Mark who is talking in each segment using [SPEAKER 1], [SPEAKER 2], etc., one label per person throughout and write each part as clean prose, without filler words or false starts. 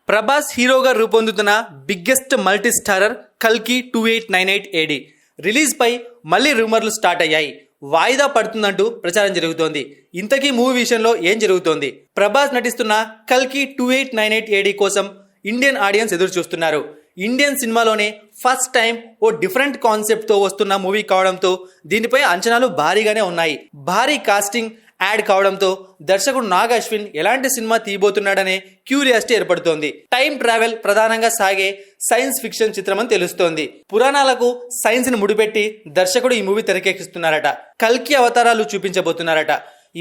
[SPEAKER 1] ప్రభాస్ హీరోగా రూపొందుతున్న biggest multi starrer కల్కి 2898 ఏడి రిలీజ్ పై మళ్ళీ రూమర్లు స్టార్ట్ అయ్యాయి. వాయిదా పడుతుందంటూ ప్రచారం జరుగుతోంది. ఇంతకీ మూవీ విషయంలో ఏం జరుగుతోంది? ప్రభాస్ నటిస్తున్న కల్కి 2898 ఏడి కోసం ఇండియన్ ఆడియన్స్ ఎదురు చూస్తున్నారు. ఇండియన్ సినిమాలోనే ఫస్ట్ టైం ఓ డిఫరెంట్ కాన్సెప్ట్ తో వస్తున్న మూవీ కావడంతో దీనిపై అంచనాలు భారీగానే ఉన్నాయి. భారీ కాస్టింగ్ యాడ్ కావడంతో దర్శకుడు నాగ్ అశ్విన్ ఎలాంటి సినిమా తీయబోతున్నాడనే క్యూరియాసిటీ ఏర్పడుతోంది. టైం ట్రావెల్ ప్రధానంగా సాగే సైన్స్ ఫిక్షన్ చిత్రం అని తెలుస్తోంది. పురాణాలకు సైన్స్ ని ముడిపెట్టి దర్శకుడు ఈ మూవీ తెరకెక్కిస్తున్నారట. కల్కి అవతారాలు చూపించబోతున్నారట.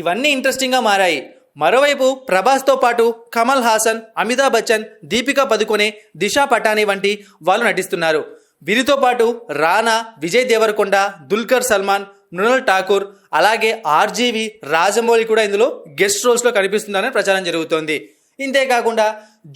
[SPEAKER 1] ఇవన్నీ ఇంట్రెస్టింగ్ గా మారాయి. మరోవైపు ప్రభాస్ తో పాటు కమల్ హాసన్, అమితాబ్ బచ్చన్, దీపికా పదుకొనే, దిశా పటానీ వంటి వాళ్ళు నటిస్తున్నారు. వీరితో పాటు రానా, విజయ్ దేవరకొండ, దుల్కర్ సల్మాన్, మృణాల్ ఠాకూర్, అలాగే ఆర్జీవి, రాజమౌళి కూడా ఇందులో గెస్ట్ రోల్స్ లో కనిపిస్తున్నారని ప్రచారం జరుగుతోంది. ఇంతేకాకుండా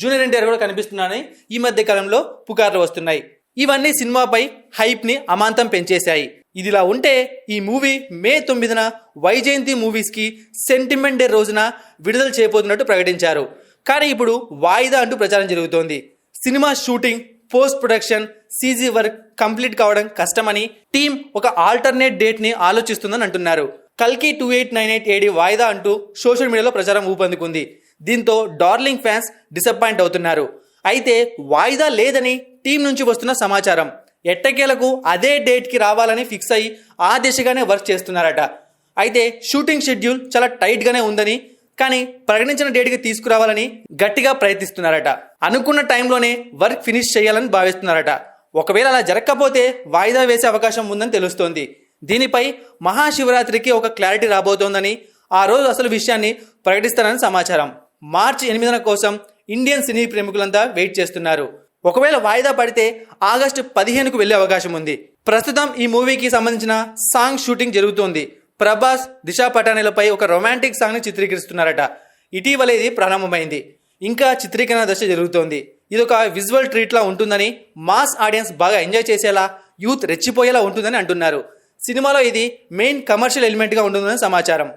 [SPEAKER 1] జూనియర్ ఎన్టీఆర్ కూడా కనిపిస్తున్నారని ఈ మధ్య కాలంలో పుకార్లు వస్తున్నాయి. ఇవన్నీ సినిమాపై హైప్ ని అమాంతం పెంచేశాయి. ఇదిలా ఉంటే ఈ మూవీ మే 9న వైజయంతి మూవీస్ కి సెంటిమెంట్ డే రోజున విడుదల చేయబోతున్నట్టు ప్రకటించారు. కానీ ఇప్పుడు వాయిదా అంటూ ప్రచారం జరుగుతోంది. Cinema shooting, post production, CG work complete కావడం కష్టమని టీం ఒక ఆల్టర్నేట్ డేట్ ని ఆలోచిస్తుందని అంటున్నారు. కల్కి 2898 ఏడి వాయిదా అంటూ సోషల్ మీడియాలో ప్రచారం ఊపందుకుంది. దీంతో డార్లింగ్ ఫ్యాన్స్ డిసప్పాయింట్ అవుతున్నారు. అయితే వాయిదా లేదని టీం నుంచి వస్తున్న సమాచారం. ఎట్టకేలకు అదే డేట్ కి రావాలని ఫిక్స్ అయ్యి ఆ దిశగానే వర్క్ చేస్తున్నారట. అయితే షూటింగ్ షెడ్యూల్ చాలా టైట్ గానే ఉందని, కానీ ప్రకటించిన డేట్ కి తీసుకురావాలని గట్టిగా ప్రయత్నిస్తున్నారట. అనుకున్న టైంలోనే వర్క్ ఫినిష్ చేయాలని భావిస్తున్నారట. ఒకవేళ అలా జరగకపోతే వాయిదా వేసే అవకాశం ఉందని తెలుస్తోంది. దీనిపై మహాశివరాత్రికి ఒక క్లారిటీ రాబోతోందని, ఆ రోజు అసలు విషయాన్ని ప్రకటిస్తారని సమాచారం. మార్చి 8న కోసం ఇండియన్ సినీ ప్రేమికులంతా వెయిట్ చేస్తున్నారు. ఒకవేళ వాయిదా పడితే ఆగస్టు 15కు వెళ్లే అవకాశం ఉంది. ప్రస్తుతం ఈ మూవీకి సంబంధించిన సాంగ్ షూటింగ్ జరుగుతోంది. ప్రభాస్, దిశా పటానీలపై ఒక రొమాంటిక్ సాంగ్ ని చిత్రీకరిస్తున్నారట. ఇటీవల ఇది ప్రారంభమైంది. ఇంకా చిత్రీకరణ దశ జరుగుతోంది. ఇది ఒక విజువల్ ట్రీట్ లా ఉంటుందని, మాస్ ఆడియన్స్ బాగా ఎంజాయ్ చేసేలా, యూత్ రెచ్చిపోయేలా ఉంటుందని అంటున్నారు. సినిమాలో ఇది మెయిన్ కమర్షియల్ ఎలిమెంట్ గా ఉంటుందని సమాచారం.